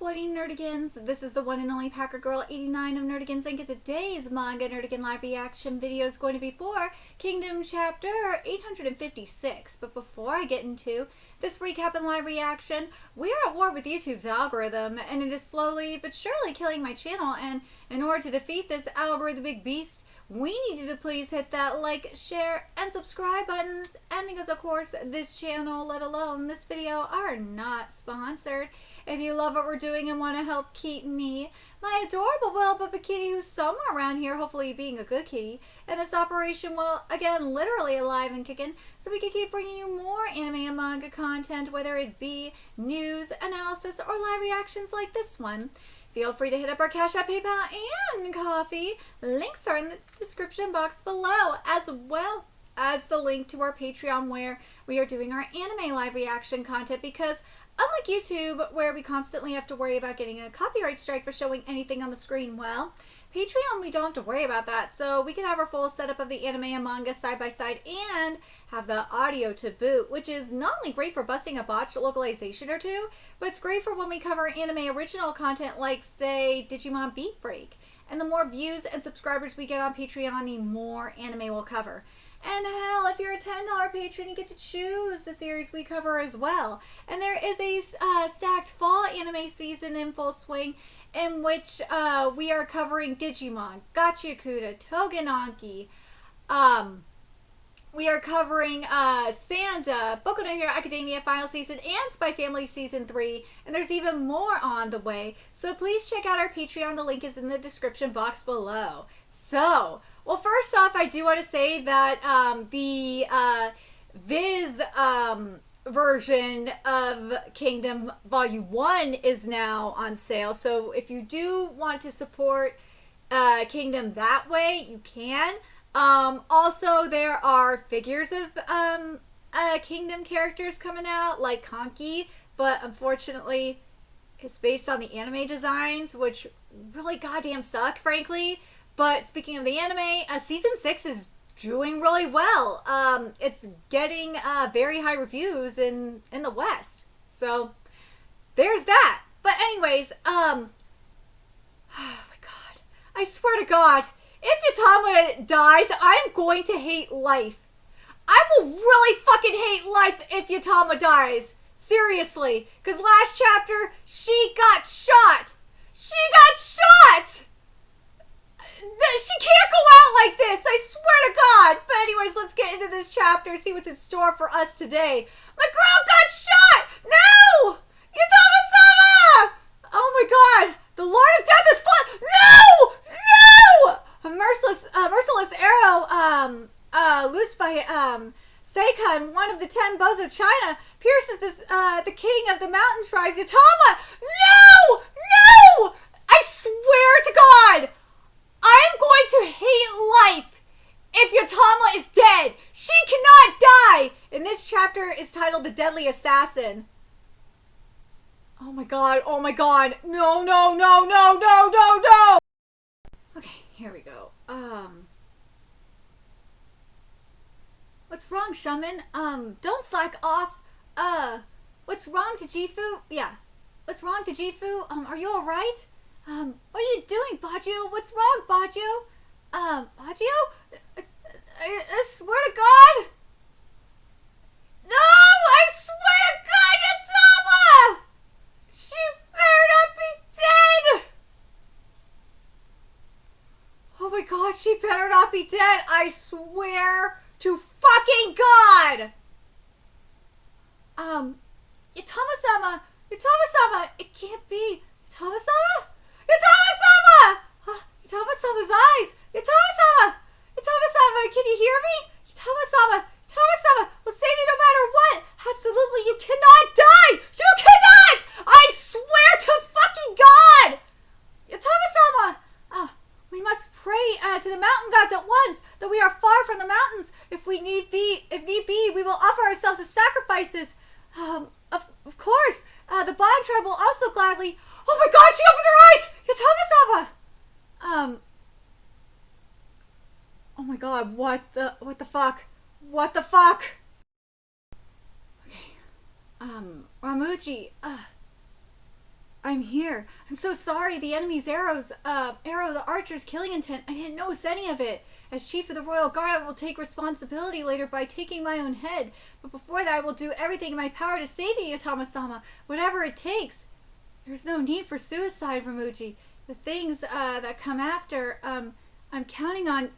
What-Eating Nerdigans? This is the one and only Packer Girl 89 of Nerdigans, and today's manga Nerdigan live reaction video is going to be for Kingdom Chapter 856. But before I get into this recap and live reaction, we are at war with YouTube's algorithm, and it is slowly but surely killing my channel. And in order to defeat this algorithmic beast, we need you to please hit that like, share, and subscribe buttons. And because of course this channel, let alone this video, are not sponsored. If you love what we're doing and want to help keep me, my adorable little puppet kitty who's somewhere around here, hopefully being a good kitty, and this operation, well, again, literally alive and kicking, so we can keep bringing you more anime and manga content, whether it be news, analysis, or live reactions like this one. Feel free to hit up our Cash App, PayPal, and Coffee. Links are in the description box below, as well as the link to our Patreon, where we are doing our anime live reaction content, because unlike YouTube, where we constantly have to worry about getting a copyright strike for showing anything on the screen, well, Patreon, we don't have to worry about that. So we can have our full setup of the anime and manga side by side and have the audio to boot, which is not only great for busting a botched localization or two, but it's great for when we cover anime original content like, say, Digimon Beat Break. And the more views and subscribers we get on Patreon, the more anime we'll cover. And hell, if you're a $10 patron, you get to choose the series we cover as well. And there is a stacked fall anime season in full swing, in which we are covering Digimon, Gachiakuta, Togenanki. We are covering Sanda, Boku no Hero Academia final season, and Spy Family season 3, and there's even more on the way. So please check out our Patreon. The link is in the description box below. So, well, first off, I do want to say that the Viz version of Kingdom Volume 1 is now on sale. So if you do want to support Kingdom that way, you can. Also, there are figures of Kingdom characters coming out, like Conky, but unfortunately, it's based on the anime designs, which really goddamn suck, frankly. But speaking of the anime, season 6 is doing really well. It's getting very high reviews in the West. So there's that. But anyways, oh my god. I swear to God, if Yutama dies, I'm going to hate life. I will really fucking hate life if Yutama dies. Seriously. Because last chapter, she got shot. She got shot! She can't go out like this, I swear to God. But anyways, let's get into this chapter, see what's in store for us today. My girl got shot! No! Yutama-sama! Oh my God, the Lord of Death is flood! No! No! A merciless arrow loosed by Seikon, one of the 10 bows of China, pierces the king of the mountain tribes, Yutama! No! No! I swear to God! I am going to hate life if Yutama is dead. She cannot die. And this chapter is titled The Deadly Assassin. Oh my God. Oh my God. No, no, no, no, no, no, no. Okay, here we go. What's wrong, shaman? Don't slack off. What's wrong to Jifu? Yeah. What's wrong to Jifu? Are you alright? What are you doing, Baggio? What's wrong, Baggio? Baggio? I swear to God! No! I swear to God, Yutama! She better not be dead! Oh my God, she better not be dead! I swear to fucking God! Yutama-sama! Yutama-sama! It can't be! Yutama-sama? Yutama-sama! Yutama-sama's eyes! Yutama-sama! Yutama-sama, can you hear me? Yutama-sama! Yutama-sama will save you no matter what! Absolutely, you cannot die! You cannot! I swear to fucking God! Yutama-sama! We must pray to the mountain gods at once, though we are far from the mountains. If need be, we will offer ourselves as sacrifices. Of course, the Bond tribe will also gladly... Oh my God, she opened her eyes! Yutama-sama! Oh my God, what the fuck? What the fuck? Okay. Ramuji, I'm here. I'm so sorry. The enemy's arrow, the archer's killing intent. I didn't notice any of it. As chief of the royal guard, I will take responsibility later by taking my own head. But before that, I will do everything in my power to save you, Yotama-sama. Whatever it takes. There's no need for suicide, Ramuji. The things that come after, I'm counting on...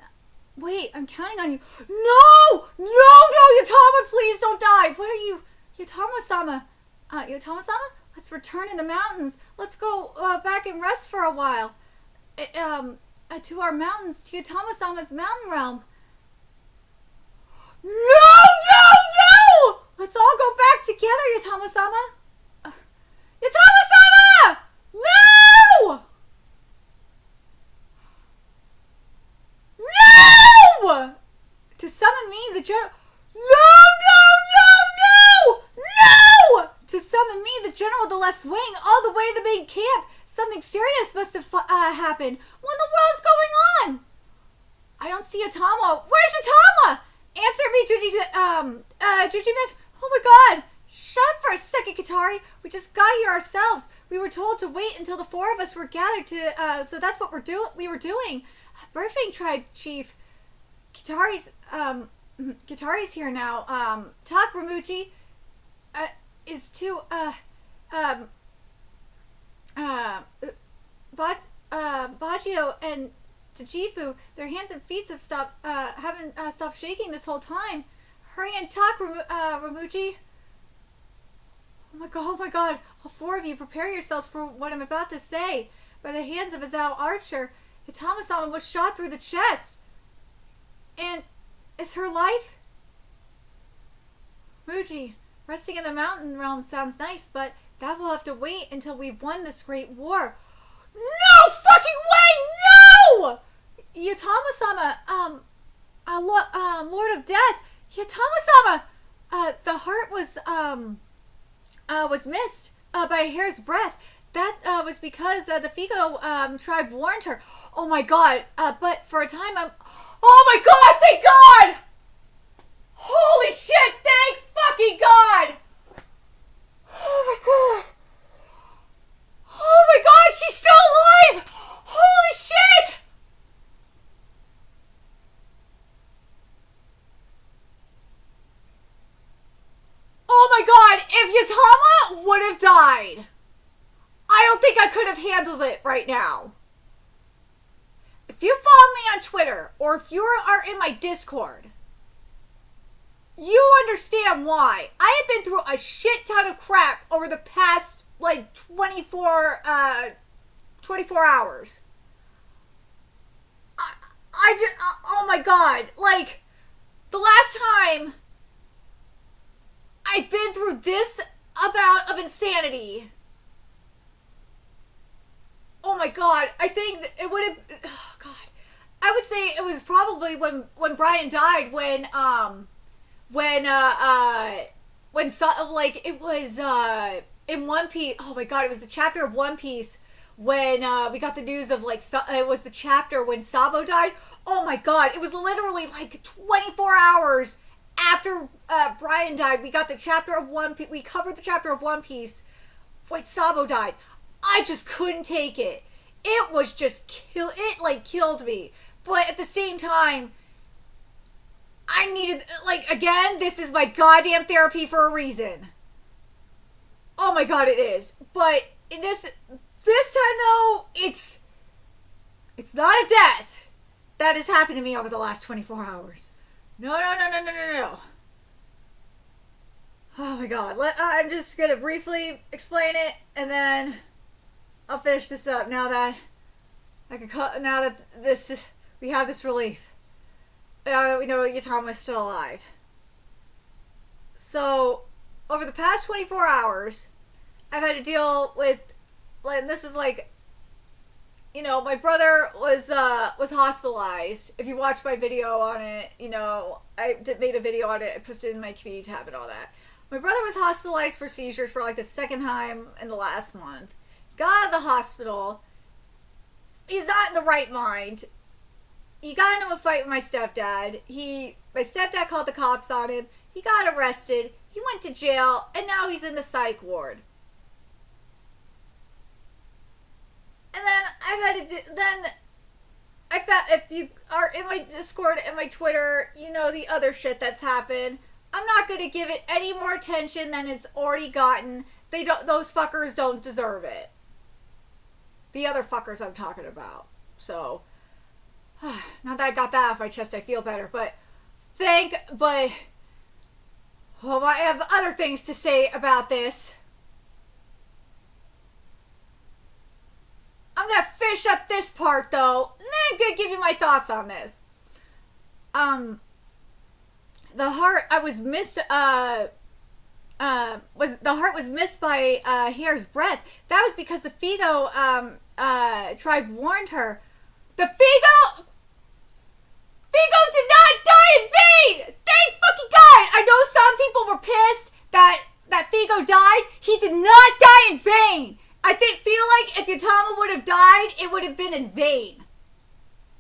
Wait, I'm counting on you. No! No, Yotama, please don't die. What are you... Yotama-sama. Yotama-sama? Let's return to the mountains. Let's go back and rest for a while. To our mountains, to Yotama-sama's mountain realm. No! Let's all go back together, Yotama-sama. Yotama-sama! No! No! To summon me, the general... No! To summon me, the general of the left wing, all the way to the main camp. Something serious must have happened. What in the world's going on? I don't see Yotama. Where's Yotama? Answer me, Jujimit. Oh my god. Shut up for a second, Kitari. We just got here ourselves. We were told to wait until the four of us were gathered to, so that's what we were doing. Birthing tribe chief. Kitari's here now. Talk, Ramuji. Is to, Baggio and Tajifu, their hands and feet have haven't stopped shaking this whole time. Hurry and talk, Ramuji. Oh my god. All four of you, prepare yourselves for what I'm about to say. By the hands of Azao Archer, Yotama-sama was shot through the chest. And is her life? Muji, resting in the mountain realm sounds nice, but that will have to wait until we've won this great war. No fucking way! No! Yotama-sama, Lord of Death, Yotama-sama, the heart was missed by a hair's breadth. That was because the Figo tribe warned her. Oh my god! But for a time, oh my god! Thank God! Holy shit! Thank fucking God! Oh my god! Oh my god! She's still alive! Holy shit! Oh my god! If Yotama would have died, I don't think I could have handled it right now. If you follow me on Twitter, or if you are in my Discord, you understand why. I have been through a shit ton of crap over the past, 24 hours. I just, oh my god. The last time I've been through this amount of insanity. Oh my god, I think it would have, oh god. I would say it was probably when Brian died, it was, in One Piece, oh my god, it was the chapter of One Piece when, we got the news of, it was the chapter when Sabo died. Oh my god, it was literally, 24 hours after, Brian died, we got the chapter of One Piece, we covered the chapter of One Piece when Sabo died. I just couldn't take it. It was just killed me. But at the same time, I needed, again, this is my goddamn therapy for a reason. Oh my god, it is. But in this time though, it's not a death that has happened to me over the last 24 hours. No. Oh my god. I'm just gonna briefly explain it, and then I'll finish this up now that we have this relief. Now that we know Yotama is still alive. So, over the past 24 hours, I've had to deal with, this is my brother was hospitalized. If you watched my video on it, I made a video on it, I posted it in my community tab and all that. My brother was hospitalized for seizures for the second time in the last month. Got out of the hospital. He's not in the right mind. He got into a fight with my stepdad. My stepdad called the cops on him. He got arrested. He went to jail, and now he's in the psych ward. then I found, if you are in my Discord and my Twitter, you know the other shit that's happened. I'm not going to give it any more attention than it's already gotten. Those fuckers don't deserve it. The other fuckers I'm talking about. So, now that I got that off my chest, I feel better. But I have other things to say about this. I'm gonna finish up this part though, and then I'm gonna give you my thoughts on this. The heart was missed by Hair's breath. That was because the Figo tribe warned her. The Figo did not die in vain! Thank fucking God! I know some people were pissed that Figo died. He did not die in vain! I feel like if Yutama would have died, it would have been in vain.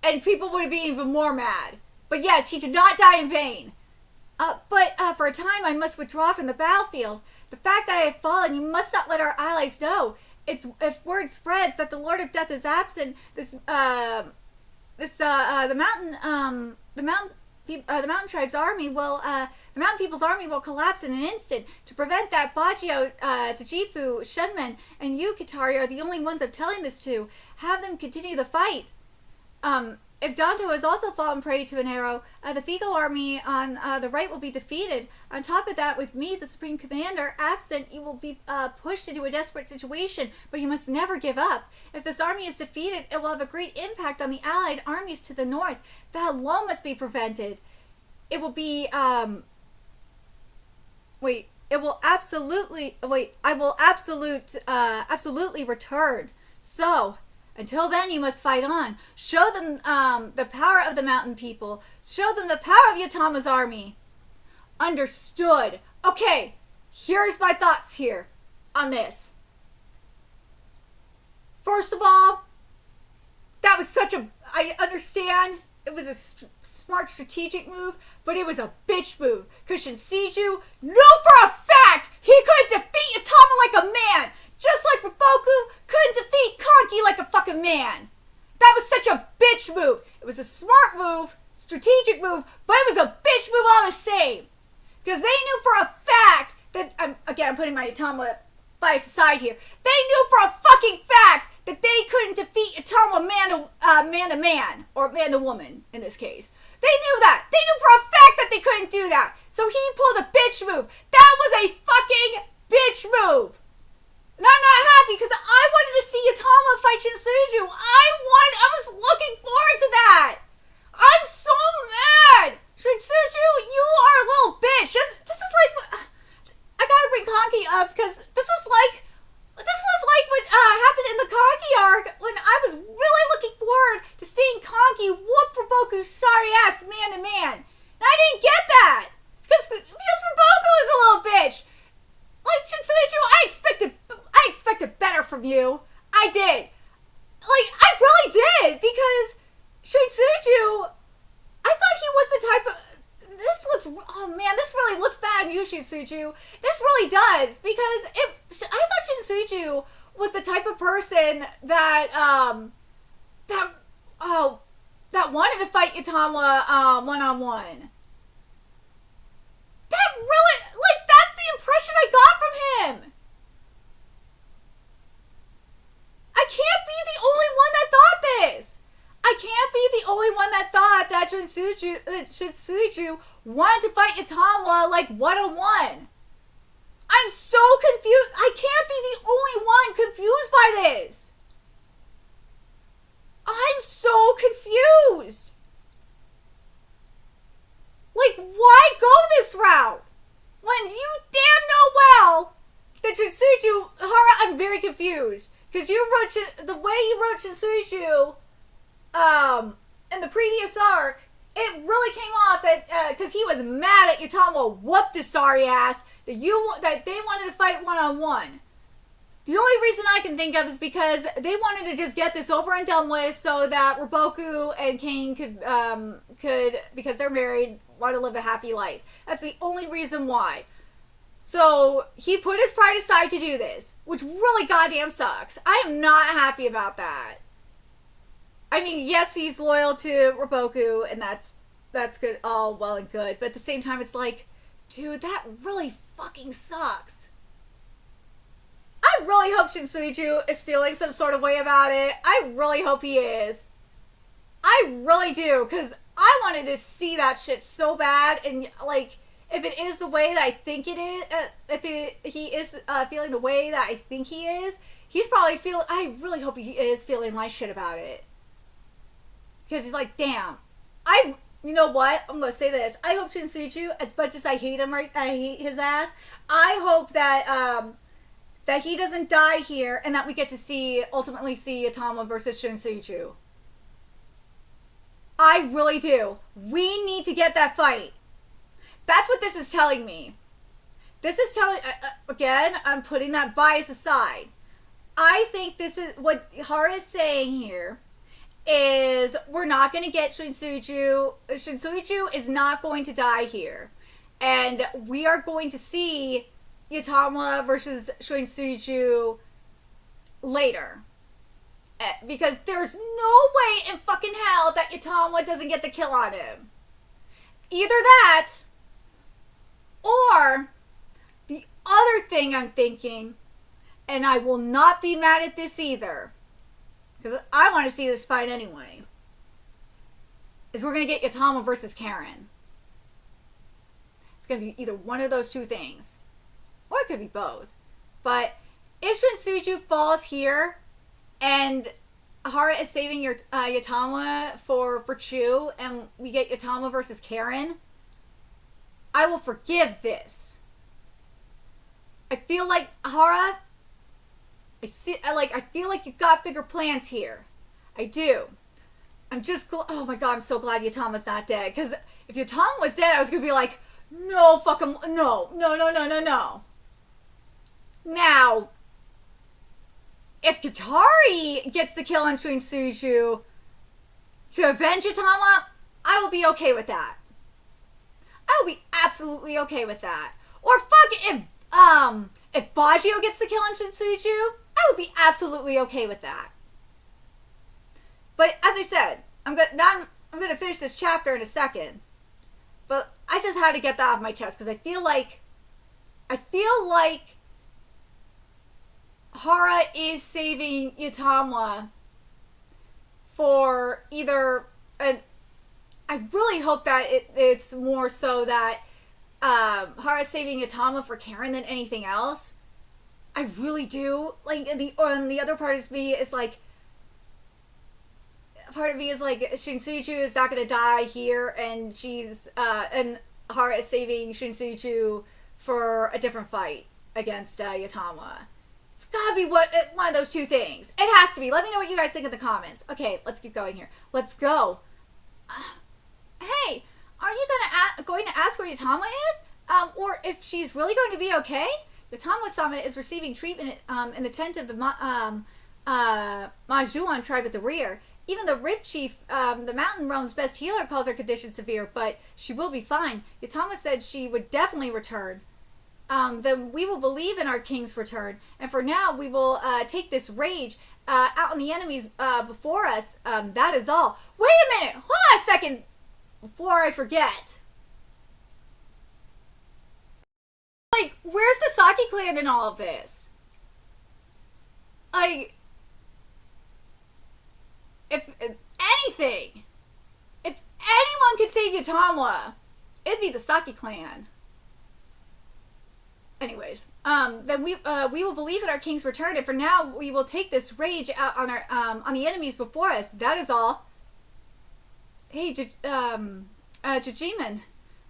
And people would have been even more mad. But yes, he did not die in vain. But for a time I must withdraw from the battlefield. The fact that I have fallen, you must not let our allies know. If word spreads that the Lord of Death is absent, the mountain people's army will collapse in an instant. To prevent that, Bachio, Tachifu, Shenmen, and you, Kitari, are the only ones I'm telling this to. Have them continue the fight. If Danto has also fallen prey to an arrow, the Figo army on the right will be defeated. On top of that, with me, the Supreme Commander, absent, you will be pushed into a desperate situation, but you must never give up. If this army is defeated, it will have a great impact on the allied armies to the north. That alone must be prevented. It will be, I will absolutely return. So, until then, you must fight on. Show them the power of the mountain people. Show them the power of Yutama's army. Understood. Okay, here's my thoughts here on this. First of all, that was I understand it was a smart strategic move, but it was a bitch move. Because Shinsiju knew for a fact he couldn't defeat Yutama like a man. Just like Riboku couldn't defeat Kanki like a fucking man. That was such a bitch move. It was a smart move, strategic move, but it was a bitch move all the same. Because they knew for a fact that, I'm putting my Yutama bias aside here. They knew for a fucking fact that they couldn't defeat Yutama man to man, or man to woman in this case. They knew that. They knew for a fact that they couldn't do that. So he pulled a bitch move. That was a fucking bitch move. And I'm not happy because I wanted to see Yutama fight Shinsiju. I was looking forward to that. I'm so mad. Shinsiju, you are a little bitch. This is like, I gotta bring Kanki up because this was like what happened in the Kanki arc when I was really looking forward to seeing Kanki whoop Riboku's sorry ass man to man. And I didn't get that because Riboku is a little bitch. Like, Shinsiju, I expected better from you. I did. Like, I really did, because Shinsiju, I thought he was the type of... this really looks bad on you, Shinsiju. This really does, because I thought Shinsiju was the type of person that wanted to fight Yutama one-on-one. That really, that's the impression I got from him. I can't be the only one that thought this. I can't be the only one that thought that Shinsiju wanted to fight Yutama one-on-one. I'm so confused. I can't be the only one confused by this. I'm so confused. Why go this route? When you damn know well that Shinsiju... I'm very confused. Because the way you wrote Shinsiju in the previous arc, it really came off that... because he was mad at Yutama whooped his sorry ass that they wanted to fight one-on-one. The only reason I can think of is because they wanted to just get this over and done with so that Riboku and Kane could because they're married, want to live a happy life. That's the only reason why. So he put his pride aside to do this, which really goddamn sucks. I am not happy about that. I mean, yes, he's loyal to Roboku, and that's good, all well and good. But at the same time, it's like, dude, that really fucking sucks. I really hope Shinsuju is feeling some sort of way about it. I really hope he is. I really do, because I wanted to see that shit so bad, and like, if it is the way that I think it is, he is feeling the way that I think he is, he's probably feeling. I really hope he is feeling my shit about it, because he's like, damn, you know what? I'm gonna say this. I hope Shinsuju, as much as I hate him, I hate his ass. I hope that that he doesn't die here, and that we get to ultimately see Itama versus Shinsuju. I really do. We need to get that fight. That's what this is telling me. This is telling, again, I'm putting that bias aside. I think this is what Hara is saying here is we're not going to get Shinsuju. Shinsuju is not going to die here. And we are going to see Yatama versus Shinsuju later. Because there's no way in fucking hell that Yatama doesn't get the kill on him. Either that, or the other thing I'm thinking, and I will not be mad at this either, because I want to see this fight anyway, is we're going to get Yatama versus Karen. It's going to be either one of those two things. Or it could be both. But if Shinsuju falls here, and Hara is saving Yatama for Chu, and we get Yatama versus Karen, I will forgive this. I feel like Hara, I feel like you got bigger plans here. I do. I'm just oh my god, I'm so glad Yatama's not dead. Because if Yatama was dead, I was gonna be like, no fucking no. Now, if Katari gets the kill on Shinsuju to avenge Yatama, I will be okay with that. I will be absolutely okay with that. Or fuck, if Baggio gets the kill on Shinsuju, I would be absolutely okay with that. But as I said, I'm gonna finish this chapter in a second. But I just had to get that off my chest because I feel like Hara is saving Yatama for either, and I really hope that it's more so that Hara's saving Yatama for Karen than anything else. I really do. Like, and the other part of me is like, Shinsuju is not going to die here, and and Hara is saving Shinsuju for a different fight against Yatama. It's gotta be one of those two things. It has to be. Let me know what you guys think in the comments. Okay, let's keep going here. Let's go. Hey, are you going to ask where Yatama is? Or if she's really going to be okay? Yatama-sama is receiving treatment in the tent of the Majuan tribe at the rear. Even the Rib Chief, the Mountain Realm's best healer, calls her condition severe, but she will be fine. Yatama said she would definitely return. Then we will believe in our king's return. And for now, we will take this rage out on the enemies before us. That is all. Wait a minute. Hold on a second before I forget. Like, where's the Saki clan in all of this? Like, if anything, if anyone could save Yatama, it'd be the Saki clan. Anyways, then we will believe in our king's return, and for now we will take this rage out on our on the enemies before us. That is all. Hey, Jijiman,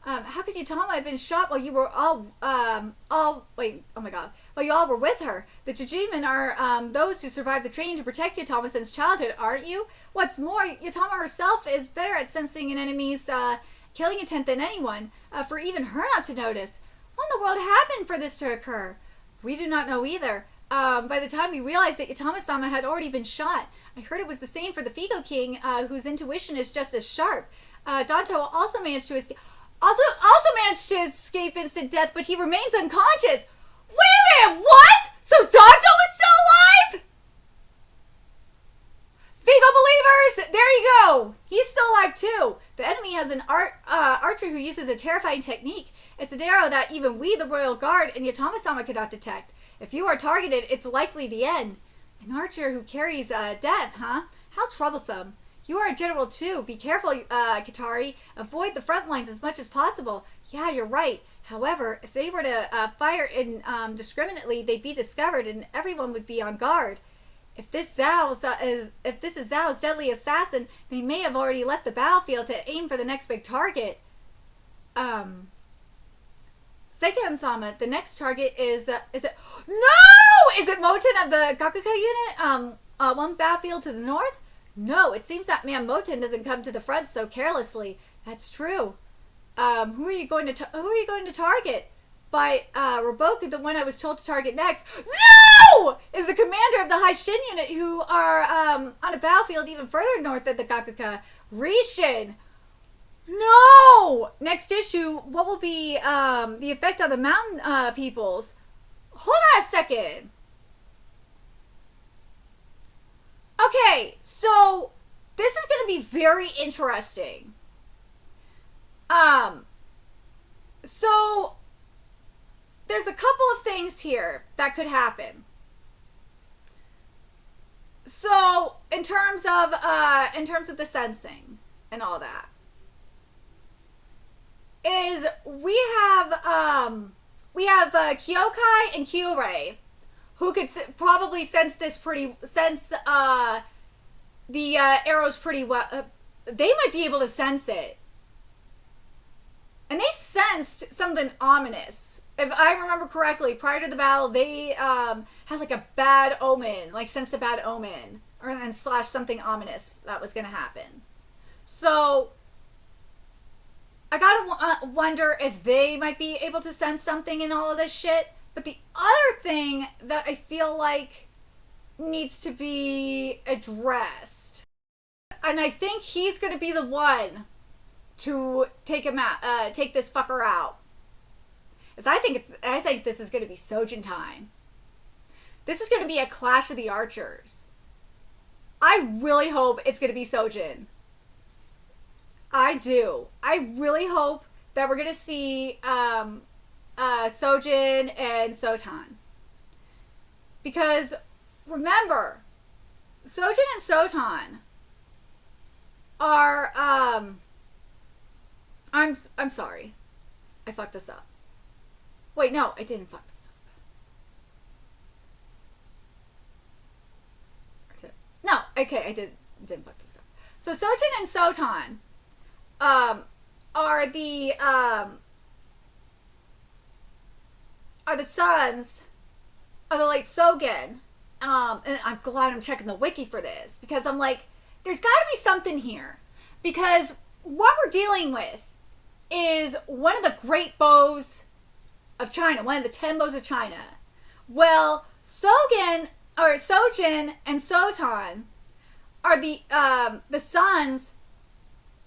how could Yatama have been shot while you were while you all were with her? The Jijiman are those who survived the training to protect Yatama since childhood, aren't you? What's more, Yatama herself is better at sensing an enemy's killing intent than anyone. For even her not to notice. What in the world happened for this to occur? We do not know either. By the time we realized that Yatama-sama had already been shot, I heard it was the same for the Figo King, whose intuition is just as sharp. Danto also managed to escape. Also managed to escape instant death, but he remains unconscious. Wait a minute, what? So Danto is still alive? Figo believers, He's still alive too. The enemy has an archer who uses a terrifying technique. It's an arrow that even we, the Royal Guard, and Yotama-sama cannot detect. If you are targeted, it's likely the end. An archer who carries death, huh? How troublesome. You are a general too. Be careful, Katari. Avoid the front lines as much as possible. Yeah, you're right. However, if they were to fire indiscriminately, they'd be discovered and everyone would be on guard. If this is Zhao's deadly assassin, they may have already left the battlefield to aim for the next big target. Seiken-sama, the next target is it... No! Is it Moten of the Gakuka unit? One battlefield to the north? No, it seems that man Moten doesn't come to the front so carelessly. That's true. Who are you going to target? By Roboku, the one I was told to target next. No! Is the commander of the Haishin unit who are on a battlefield even further north than the Gakuka. Rishin! No! Next issue, what will be the effect on the mountain peoples? Hold on a second. Okay, so this is going to be very interesting. So there's a couple of things here that could happen. So in terms of the sensing and all that, is we have Kyokai and Kyurei, who could probably sense the arrows pretty well. They might be able to sense it. And they sensed something ominous. If I remember correctly, prior to the battle, they had like a bad omen, like sensed a bad omen, or then slash something ominous that was going to happen. So I gotta wonder if they might be able to sense something in all of this shit. But the other thing that I feel like needs to be addressed, and I think he's going to be the one to take this fucker out, is I think this is going to be Sojin time. This is going to be a clash of the archers. I really hope it's going to be Sojin. I do. I really hope that we're going to see Sojin and Sotan. Because remember, Sojin and Sotan are I'm sorry. I fucked this up. Wait, no, I didn't fuck this up. No, okay, I didn't fuck this up. So Sojin and Sotan are the sons of the late Sogen. And I'm glad I'm checking the wiki for this, because I'm like, there's got to be something here, because what we're dealing with is one of the great bows of China, one of the 10 bows of China. Well, Sojin and Sotan are the sons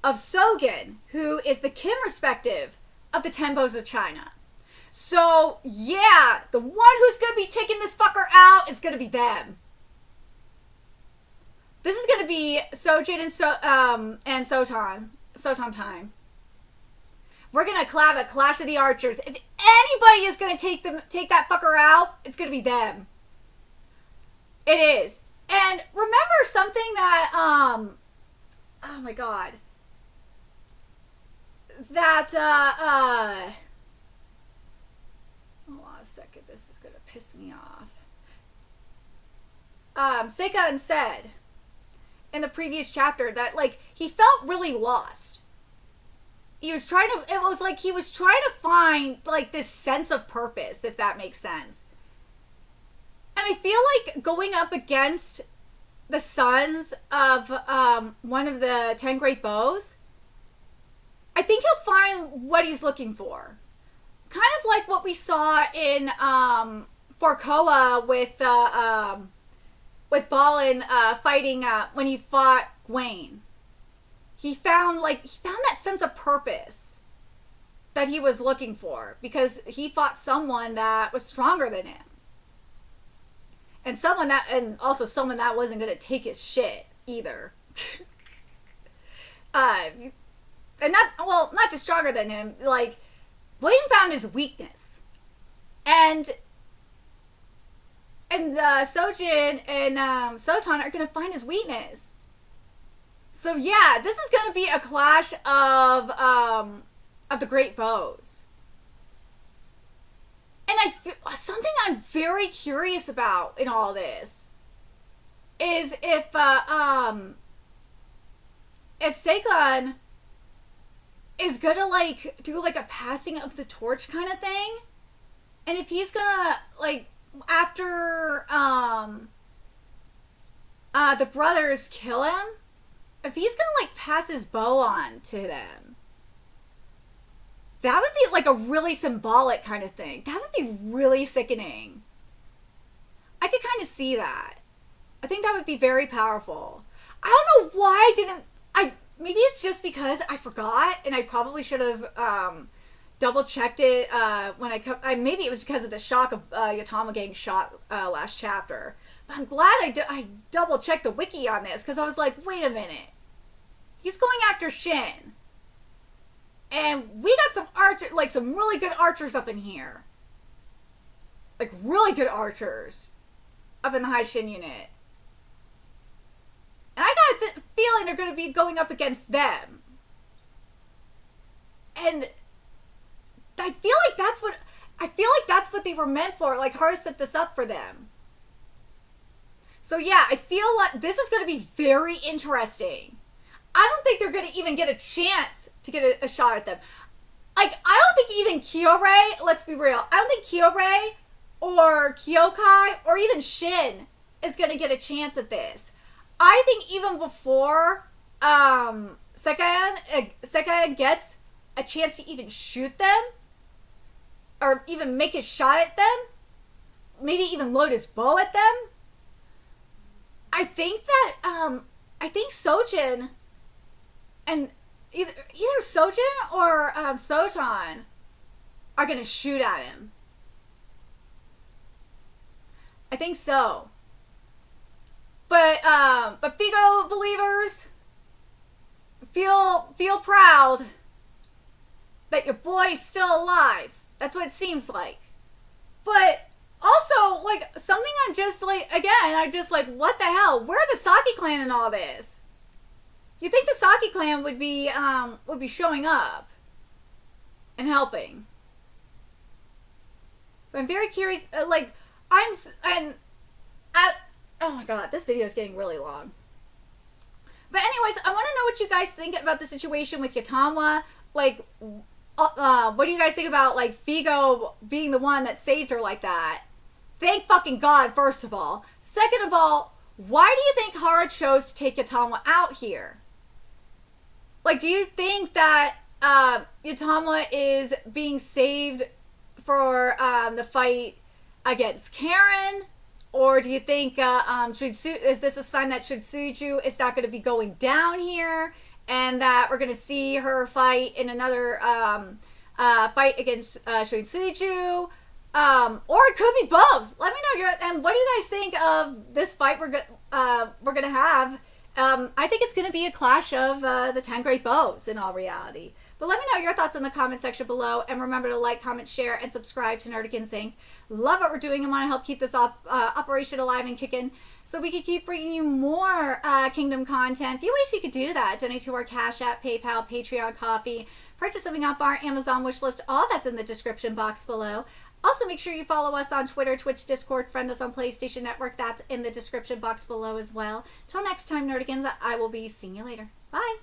of Sogen, who is the kin respective of the 10 bows of China. So, yeah, the one who's going to be taking this fucker out is going to be them. This is going to be Sojin and Sotan time. We're going to have a clash of the archers. If anybody is going to take that fucker out, it's going to be them. It is. And remember something that, oh my god. That, hold on a second, this is going to piss me off. Seiken said in the previous chapter that, like, he felt really lost. It was like he was trying to find, like, this sense of purpose, if that makes sense. And I feel like going up against the sons of one of the 10 Great Bows, I think he'll find what he's looking for. Kind of like what we saw in Forkoa with Balin fighting when he fought Gwaine. He found that sense of purpose that he was looking for, because he fought someone that was stronger than him. And also someone that wasn't going to take his shit either. and not just stronger than him. Like, William found his weakness, and Sojin and Sotan are gonna find his weakness. So yeah, this is gonna be a clash of the great bows. And something I'm very curious about in all this is if Seikon is gonna like do like a passing of the torch kind of thing, and if he's gonna like after the brothers kill him, if he's gonna like pass his bow on to them, that would be like a really symbolic kind of thing. That would be really sickening. I could kind of see that. I think that would be very powerful. I don't know why I maybe it's just because I forgot, and I probably should have double checked it when maybe it was because of the shock of Yatama getting shot last chapter. But I'm glad I double checked the wiki on this, because I was like, wait a minute, he's going after Shin, and we got some really good archers up in here, like really good archers up in the High Shin unit. And I got a feeling they're going to be going up against them. And I feel like that's what they were meant for. Like, Haru set this up for them. So yeah, I feel like this is going to be very interesting. I don't think they're going to even get a chance to get a shot at them. Like, I don't think even Kyorei, let's be real, I don't think Kyorei or Kyokai or even Shin is going to get a chance at this. I think even before Sekayan gets a chance to even shoot them, or even make a shot at them, maybe even load his bow at them, I think that I think Sojin and either Sojin or Sotan are gonna shoot at him. I think so. But Figo believers, feel proud that your boy's still alive. That's what it seems like. But also, like, something I'm just like, what the hell? Where are the Saki clan in all this? You think the Saki clan would be showing up and helping? But I'm very curious. Oh my god, this video is getting really long. But anyways, I want to know what you guys think about the situation with Yatama. Like, what do you guys think about, like, Figo being the one that saved her like that? Thank fucking God, first of all. Second of all, why do you think Hara chose to take Yatama out here? Like, do you think that Yatama is being saved for the fight against Karen? Or do you think is this a sign that Shutsuju is not going to be going down here, and that we're going to see her fight in another fight against Shutsuju? Or it could be both. Let me know and what do you guys think of this fight we're gonna have? I think it's gonna be a clash of the 10 great bows in all reality. But let me know your thoughts in the comment section below, and remember to like, comment, share, and subscribe to Nerdigans Inc. Love what we're doing and want to help keep this operation alive and kicking, so we can keep bringing you more Kingdom content. A few ways you could do that: donate to our Cash App, PayPal, Patreon, Coffee, purchase something off our Amazon wish list. All that's in the description box below. Also, make sure you follow us on Twitter, Twitch, Discord, friend us on PlayStation Network. That's in the description box below as well. Till next time, Nerdigans, I will be seeing you later. Bye!